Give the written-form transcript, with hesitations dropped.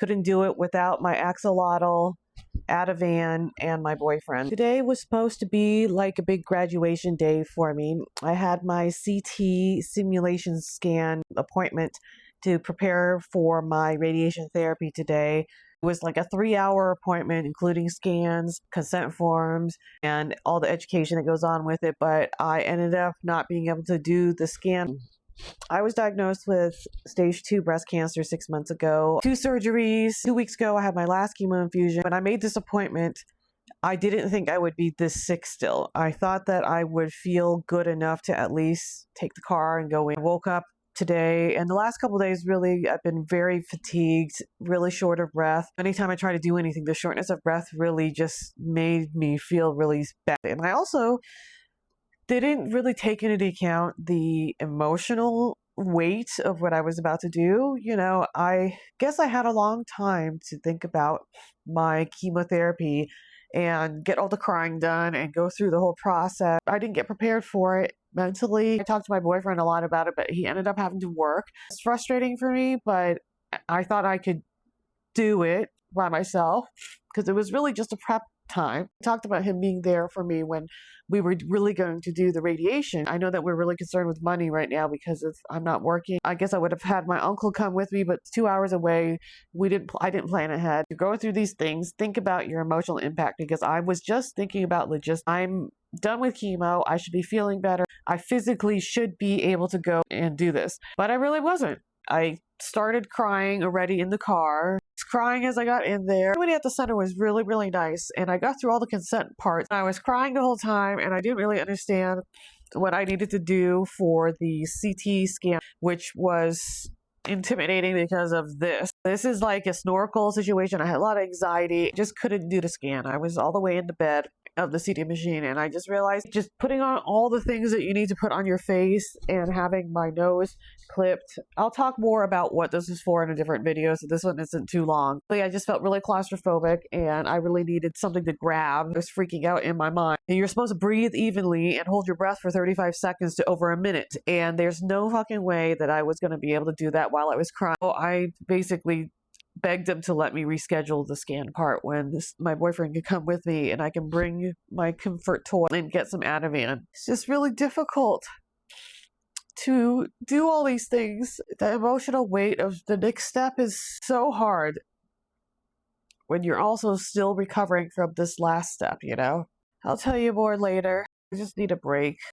Couldn't do it without my axolotl, Ativan, and my boyfriend. Today was supposed to be like a big graduation day for me. I had my CT simulation scan appointment to prepare for my radiation therapy today. It was like a 3-hour appointment, including scans, consent forms, and all the education that goes on with it. But I ended up not being able to do the scan. I was diagnosed with stage 2 breast cancer 6 months ago. 2 surgeries. 2 weeks ago, I had my last chemo infusion. When I made this appointment, I didn't think I would be this sick still. I thought that I would feel good enough to at least take the car and go in. I woke up today, and the last couple of days, really, I've been very fatigued, really short of breath. Anytime I try to do anything, the shortness of breath really just made me feel really bad. And I also didn't really take into account the emotional weight of what I was about to do. I guess I had a long time to think about my chemotherapy and get all the crying done and go through the whole process. I didn't get prepared for it mentally. I talked to my boyfriend a lot about it, but he ended up having to work. It's frustrating for me, but I thought I could do it by myself because it was really just a prep time. I talked about him being there for me when we were really going to do the radiation. I know that we're really concerned with money right now because I'm not working. I guess I would have had my uncle come with me, but it's 2 hours away. I didn't plan ahead. You're going through these things, think about your emotional impact, because I was just thinking about I'm done with chemo. I should be feeling better. I physically should be able to go and do this, but I really wasn't. I started crying already in the car. Crying as I got in there. Everybody at the center was really, really nice, and I got through all the consent parts. I was crying the whole time, and I didn't really understand what I needed to do for the CT scan, which was intimidating because of this. This is like a snorkel situation. I had a lot of anxiety. Just couldn't do the scan. I was all the way in the bed of the CT machine, and I just realized just putting on all the things that you need to put on your face and having my nose clipped. I'll talk more about what this is for in a different video, so this one isn't too long. But I just felt really claustrophobic, and I really needed something to grab. I was freaking out in my mind. And you're supposed to breathe evenly and hold your breath for 35 seconds to over a minute, and there's no fucking way that I was going to be able to do that while I was crying. So I basically begged him to let me reschedule the scan part when my boyfriend could come with me and I can bring my comfort toy and get some Ativan. It's just really difficult to do all these things. The emotional weight of the next step is so hard when you're also still recovering from this last step, I'll tell you more later. I just need a break.